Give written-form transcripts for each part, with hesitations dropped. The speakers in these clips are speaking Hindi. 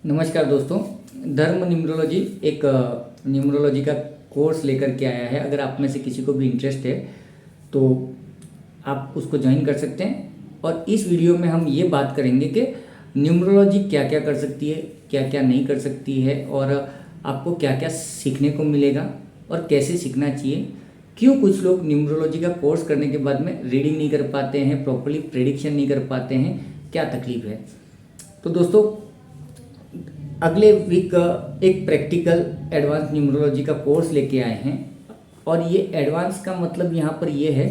नमस्कार दोस्तों। धर्म न्यूमरोलॉजी एक न्यूमरोलॉजी का कोर्स लेकर के आया है। अगर आप में से किसी को भी इंटरेस्ट है तो आप उसको ज्वाइन कर सकते हैं। और इस वीडियो में हम ये बात करेंगे कि न्यूमरोलॉजी क्या क्या कर सकती है, क्या क्या नहीं कर सकती है, और आपको क्या क्या सीखने को मिलेगा और कैसे सीखना चाहिए। क्यों कुछ लोग न्यूमरोलॉजी का कोर्स करने के बाद में रीडिंग नहीं कर पाते हैं, प्रॉपर्ली प्रेडिक्शन नहीं कर पाते हैं, क्या तकलीफ है। तो दोस्तों, अगले वीक एक प्रैक्टिकल एडवांस न्यूमरोलॉजी का कोर्स लेके आए हैं। और ये एडवांस का मतलब यहाँ पर ये है,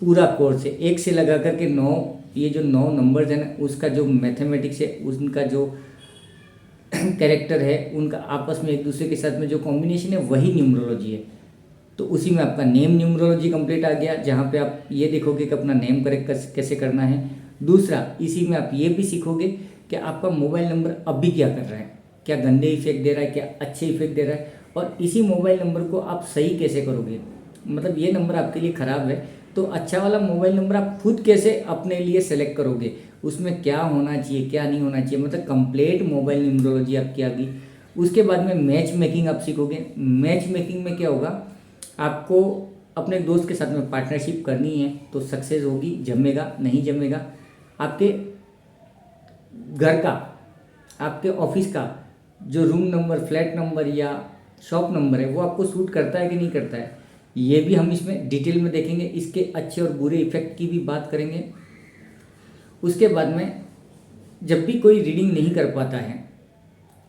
पूरा कोर्स है, एक से लगा कर के 9, ये जो 9 नंबर्स हैं ना, उसका जो मैथमेटिक्स है, उनका जो कैरेक्टर है, उनका आपस में एक दूसरे के साथ में जो कॉम्बिनेशन है, वही न्यूमरोलॉजी है। तो उसी में आपका नेम न्यूमरोलॉजी कंप्लीट आ गया, जहाँ पे आप ये देखोगे कि अपना नेम करेक्ट कैसे करना है। दूसरा, इसी में आप ये भी सीखोगे कि आपका मोबाइल नंबर अभी क्या कर रहा है, क्या गंदे इफेक्ट दे रहा है, क्या अच्छे इफेक्ट दे रहा है, और इसी मोबाइल नंबर को आप सही कैसे करोगे। मतलब ये नंबर आपके लिए ख़राब है तो अच्छा वाला मोबाइल नंबर आप खुद कैसे अपने लिए सेलेक्ट करोगे, उसमें क्या होना चाहिए, क्या नहीं होना चाहिए। मतलब कंप्लीट मोबाइल न्यूमरोलॉजी आपकी आ गई। उसके बाद में मैच मेकिंग आप सीखोगे। मैच मेकिंग में क्या होगा, आपको अपने दोस्त के साथ में पार्टनरशिप करनी है तो सक्सेस होगी, जमेगा नहीं जमेगा। आपके घर का, आपके ऑफिस का जो रूम नंबर, फ्लैट नंबर या शॉप नंबर है, वो आपको सूट करता है कि नहीं करता है, ये भी हम इसमें डिटेल में देखेंगे। इसके अच्छे और बुरे इफेक्ट की भी बात करेंगे। उसके बाद में जब भी कोई रीडिंग नहीं कर पाता है,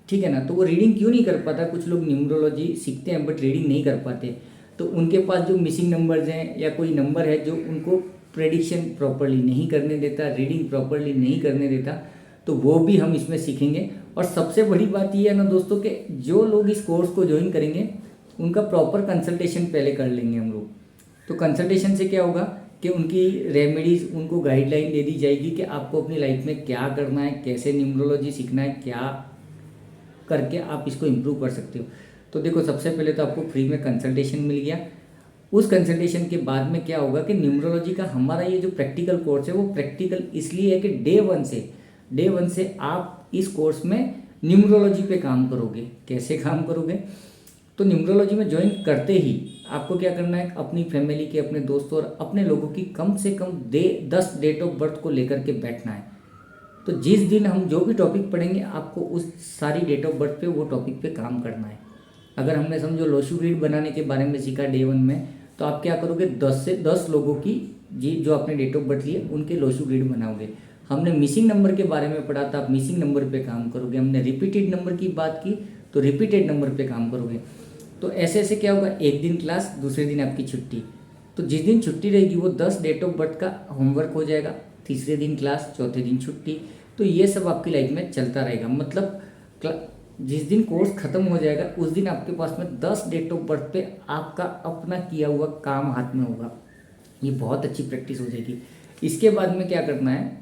ठीक है ना, तो वो रीडिंग क्यों नहीं कर पाता। कुछ लोग न्यूमरोलॉजी सीखते हैं बट रीडिंग नहीं कर पाते, तो उनके पास जो मिसिंग नंबर्स हैं या कोई नंबर है जो उनको प्रेडिक्शन प्रॉपरली नहीं करने देता, रीडिंग प्रॉपरली नहीं करने देता, तो वो भी हम इसमें सीखेंगे। और सबसे बड़ी बात ये है ना दोस्तों, कि जो लोग इस कोर्स को ज्वाइन करेंगे उनका प्रॉपर कंसल्टेशन पहले कर लेंगे हम लोग। तो कंसल्टेशन से क्या होगा कि उनकी रेमेडीज़, उनको गाइडलाइन दे दी जाएगी कि आपको अपनी लाइफ में क्या करना है, कैसे न्यूमरोलॉजी सीखना है, क्या करके आप इसको इम्प्रूव कर सकते हो। तो देखो, सबसे पहले तो आपको फ्री में कंसल्टेशन मिल गया। उस कंसल्टेशन के बाद में क्या होगा कि न्यूमरोलॉजी का हमारा ये जो प्रैक्टिकल कोर्स है, वो प्रैक्टिकल इसलिए है कि डे वन से आप इस कोर्स में न्यूमरोलॉजी पे काम करोगे। कैसे काम करोगे, तो न्यूमरोलॉजी में ज्वाइन करते ही आपको क्या करना है, अपनी फैमिली के, अपने दोस्तों और अपने लोगों की कम से कम 10 डेट ऑफ बर्थ को लेकर के बैठना है। तो जिस दिन हम जो भी टॉपिक पढ़ेंगे, आपको उस सारी डेट ऑफ बर्थ पे वो टॉपिक पे काम करना है। अगर हमने समझो लोशू ग्रिड बनाने के बारे में सीखा डे 1 में, तो आप क्या करोगे, 10 से 10 लोगों की जी जो आपने डेट ऑफ बर्थ लिए उनके लोशू ग्रिड बनाओगे। हमने मिसिंग नंबर के बारे में पढ़ा था, आप मिसिंग नंबर पे काम करोगे। हमने रिपीटेड नंबर की बात की तो रिपीटेड नंबर पे काम करोगे। तो ऐसे ऐसे क्या होगा, एक दिन क्लास, दूसरे दिन आपकी छुट्टी। तो जिस दिन छुट्टी रहेगी वो 10 डेट ऑफ बर्थ का होमवर्क हो जाएगा, तीसरे दिन क्लास, चौथे दिन छुट्टी। तो ये सब आपकी लाइफ में चलता रहेगा। मतलब जिस दिन कोर्स खत्म हो जाएगा उस दिन आपके पास में 10 डेट ऑफ बर्थ पे आपका अपना किया हुआ काम हाथ में होगा। ये बहुत अच्छी प्रैक्टिस हो जाएगी। इसके बाद में क्या करना है,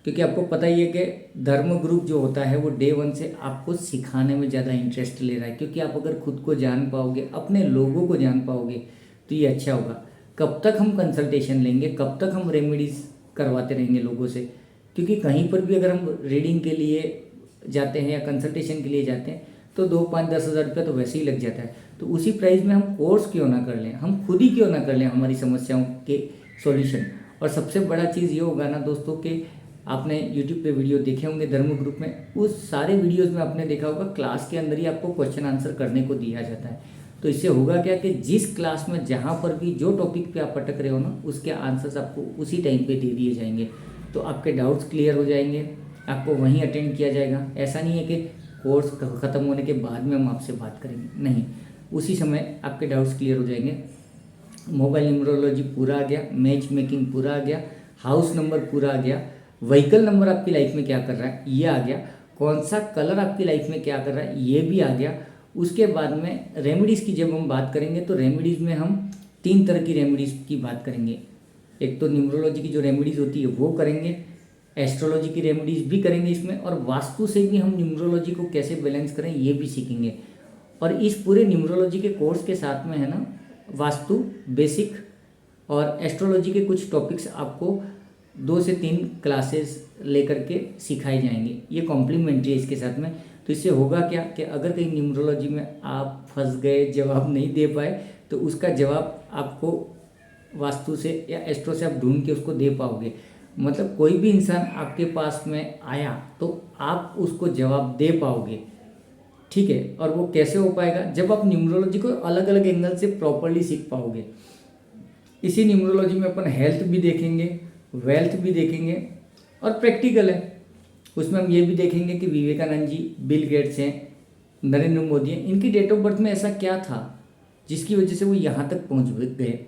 क्योंकि आपको पता ही है कि धर्म ग्रुप जो होता है वो डे 1 से आपको सिखाने में ज़्यादा इंटरेस्ट ले रहा है, क्योंकि आप अगर खुद को जान पाओगे, अपने लोगों को जान पाओगे, तो ये अच्छा होगा। कब तक हम कंसल्टेशन लेंगे, कब तक हम रेमेडीज़ करवाते रहेंगे लोगों से, क्योंकि कहीं पर भी अगर हम रीडिंग के लिए जाते हैं या कंसल्टेशन के लिए जाते हैं तो 2, 5, 10 हज़ार रुपया तो वैसे ही लग जाता है। तो उसी प्राइस में हम कोर्स क्यों ना कर लें, हम खुद ही क्यों ना कर लें हमारी समस्याओं के सॉल्यूशन। और सबसे बड़ा चीज़ ये होगा ना दोस्तों, कि आपने यूट्यूब पे वीडियो देखे होंगे धर्म ग्रुप में, उस सारे वीडियोज़ में आपने देखा होगा क्लास के अंदर ही आपको क्वेश्चन आंसर करने को दिया जाता है। तो इससे होगा क्या कि जिस क्लास में जहाँ पर भी जो टॉपिक पे आप अटक रहे हो ना, उसके आंसर्स आपको उसी टाइम पे दे दिए जाएंगे। तो आपके डाउट्स क्लियर हो जाएंगे, आपको वहीं अटेंड किया जाएगा। ऐसा नहीं है कि कोर्स ख़त्म होने के बाद में हम आपसे बात करेंगे, नहीं, उसी समय आपके डाउट्स क्लियर हो जाएंगे। मोबाइल न्यूमरोलॉजी पूरा आ गया, मैच मेकिंग पूरा आ गया, हाउस नंबर पूरा आ गया, व्हीकल नंबर आपकी लाइफ में क्या कर रहा है ये आ गया, कौन सा कलर आपकी लाइफ में क्या कर रहा है ये भी आ गया। उसके बाद में रेमेडीज़ की जब हम बात करेंगे तो रेमेडीज़ में हम 3 तरह की रेमेडीज़ की बात करेंगे। एक तो न्यूमरोलॉजी की जो रेमेडीज़ होती है वो करेंगे, एस्ट्रोलॉजी की रेमेडीज़ भी करेंगे इसमें, और वास्तु से भी हम न्यूमरोलॉजी को कैसे बैलेंस करें ये भी सीखेंगे। और इस पूरे न्यूमरोलॉजी के कोर्स के साथ में है ना, वास्तु बेसिक और एस्ट्रोलॉजी के कुछ टॉपिक्स आपको 2 से 3 क्लासेस लेकर के सिखाए जाएंगे, ये कॉम्प्लीमेंट्री है इसके साथ में। तो इससे होगा क्या कि अगर कहीं न्यूमरोलॉजी में आप फंस गए, जवाब नहीं दे पाए, तो उसका जवाब आपको वास्तु से या एस्ट्रो से आप ढूंढ के उसको दे पाओगे। मतलब कोई भी इंसान आपके पास में आया तो आप उसको जवाब दे पाओगे, ठीक है। और वो कैसे हो पाएगा, जब आप न्यूमरोलॉजी को अलग अलग एंगल से प्रॉपरली सीख पाओगे। इसी न्यूमरोलॉजी में अपन हेल्थ भी देखेंगे, वेल्थ भी देखेंगे और प्रैक्टिकल है उसमें हम ये भी देखेंगे कि विवेकानंद जी, बिल गेट्स हैं, नरेंद्र मोदी हैं, इनकी डेट ऑफ बर्थ में ऐसा क्या था जिसकी वजह से वो यहाँ तक पहुँच गए।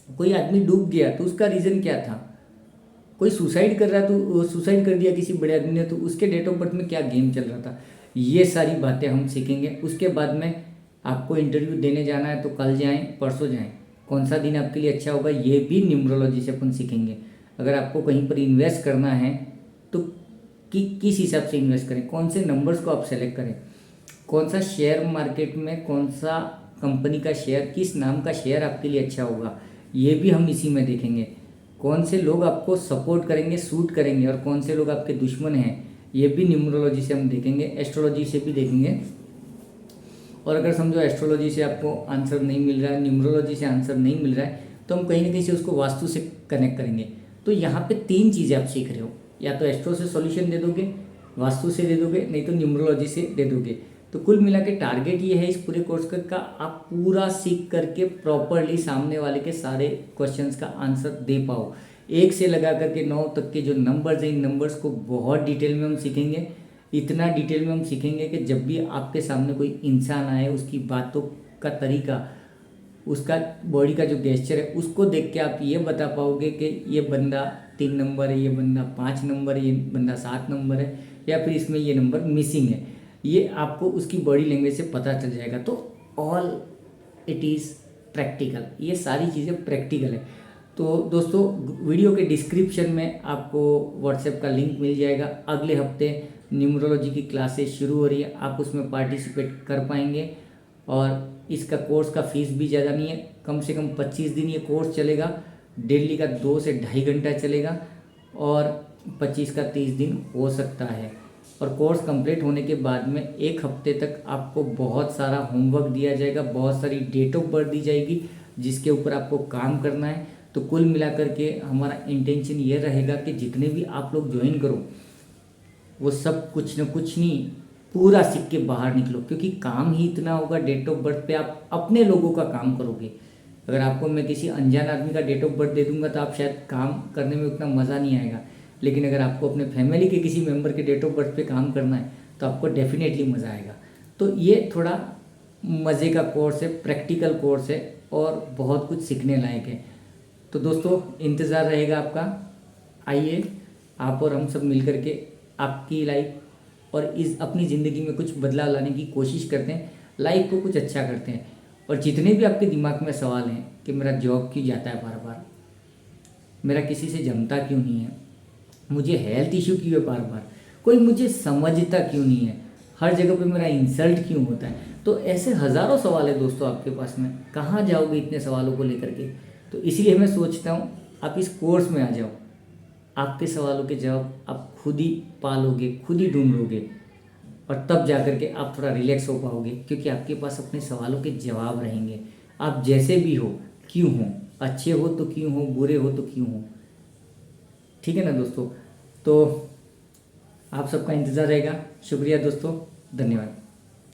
कोई आदमी डूब गया तो उसका रीज़न क्या था, कोई सुसाइड कर रहा है तो सुसाइड कर दिया किसी बड़े आदमी ने, तो उसके डेट ऑफ बर्थ में क्या गेम चल रहा था। ये सारी बातें हम सीखेंगे। उसके बाद में आपको इंटरव्यू देने जाना है तो कल जाएं, परसों जाएं, कौन सा दिन आपके लिए अच्छा होगा ये भी न्यूमरोलॉजी से अपन सीखेंगे। अगर आपको कहीं पर इन्वेस्ट करना है तो किस हिसाब से इन्वेस्ट करें, कौन से नंबर्स को आप सेलेक्ट करें, कौन सा शेयर मार्केट में कौन सा कंपनी का शेयर, किस नाम का शेयर आपके लिए अच्छा होगा, ये भी हम इसी में देखेंगे। कौन से लोग आपको सपोर्ट करेंगे, सूट करेंगे और कौन से लोग आपके दुश्मन हैं, ये भी न्यूमरोलॉजी से हम देखेंगे, एस्ट्रोलॉजी से भी देखेंगे। और अगर समझो एस्ट्रोलॉजी से आपको आंसर नहीं मिल रहा है, न्यूमरोलॉजी से आंसर नहीं मिल रहा है, तो हम कहीं ना कहीं से उसको वास्तु से कनेक्ट करेंगे। तो यहाँ पे 3 चीज़ें आप सीख रहे हो, या तो एस्ट्रो से सॉल्यूशन दे दोगे, वास्तु से दे दोगे, नहीं तो न्यूमरोलॉजी से दे दोगे। तो कुल मिला के टारगेट ये है इस पूरे कोर्स का आप पूरा सीख करके प्रॉपरली सामने वाले के सारे क्वेश्चंस का आंसर दे पाओ। 1 से लगा करके 9 तक के जो नंबर्स हैं, इन नंबर्स को बहुत डिटेल में हम सीखेंगे। इतना डिटेल में हम सीखेंगे कि जब भी आपके सामने कोई इंसान आए, उसकी बातों का तरीका, उसका बॉडी का जो गेस्चर है, उसको देख के आप ये बता पाओगे कि ये बंदा 3 नंबर है, ये बंदा 5 नंबर है, ये बंदा 7 नंबर है, या फिर इसमें ये नंबर मिसिंग है। ये आपको उसकी बॉडी लैंग्वेज से पता चल जाएगा। तो ऑल इट इज़ प्रैक्टिकल, ये सारी चीज़ें प्रैक्टिकल है। तो दोस्तों वीडियो के डिस्क्रिप्शन में आपको व्हाट्सएप का लिंक मिल जाएगा। अगले हफ्ते न्यूमरोलॉजी की क्लासेस शुरू हो रही है, आप उसमें पार्टिसिपेट कर पाएंगे। और इसका कोर्स का फीस भी ज़्यादा नहीं है, कम से कम 25 दिन ये कोर्स चलेगा। डेली का 2 से ढाई घंटा चलेगा और 25 का 30 दिन हो सकता है। और कोर्स कंप्लीट होने के बाद में 1 हफ्ते तक आपको बहुत सारा होमवर्क दिया जाएगा, बहुत सारी डेट ऑफ बर्थ दी जाएगी जिसके ऊपर आपको काम करना है। तो कुल मिलाकर के हमारा इंटेंशन ये रहेगा कि जितने भी आप लोग ज्वाइन करो वो सब कुछ न कुछ नहीं पूरा सीख के बाहर निकलो, क्योंकि काम ही इतना होगा। डेट ऑफ बर्थ पे आप अपने लोगों का काम करोगे। अगर आपको मैं किसी अनजान आदमी का डेट ऑफ बर्थ दे दूंगा तो आप शायद काम करने में उतना मज़ा नहीं आएगा, लेकिन अगर आपको अपने फैमिली के किसी मेंबर के डेट ऑफ बर्थ पे काम करना है तो आपको डेफिनेटली मज़ा आएगा। तो ये थोड़ा मज़े का कोर्स है, प्रैक्टिकल कोर्स है और बहुत कुछ सीखने लायक है। तो दोस्तों इंतज़ार रहेगा आपका। आइए आप और हम सब मिल कर के आपकी लाइफ और इस अपनी ज़िंदगी में कुछ बदलाव लाने की कोशिश करते हैं, लाइफ को कुछ अच्छा करते हैं। और जितने भी आपके दिमाग में सवाल हैं कि मेरा जॉब क्यों जाता है बार बार, मेरा किसी से जमता क्यों नहीं है, मुझे हेल्थ इशू क्यों है बार बार, कोई मुझे समझता क्यों नहीं है, हर जगह पे मेरा इंसल्ट क्यों होता है, तो ऐसे हज़ारों सवाल है दोस्तों आपके पास में। कहाँ जाओगे इतने सवालों को लेकर के। तो इसलिए मैं सोचता हूँ आप इस कोर्स में आ जाओ, आपके सवालों के जवाब आप खुद ही पालोगे, खुद ही ढूंढोगे और तब जा कर के आप थोड़ा रिलैक्स हो पाओगे, क्योंकि आपके पास अपने सवालों के जवाब रहेंगे। आप जैसे भी हो, क्यों हो, अच्छे हो तो क्यों हो, बुरे हो तो क्यों हो, ठीक है ना दोस्तों। तो आप सबका इंतज़ार रहेगा। शुक्रिया दोस्तों, धन्यवाद।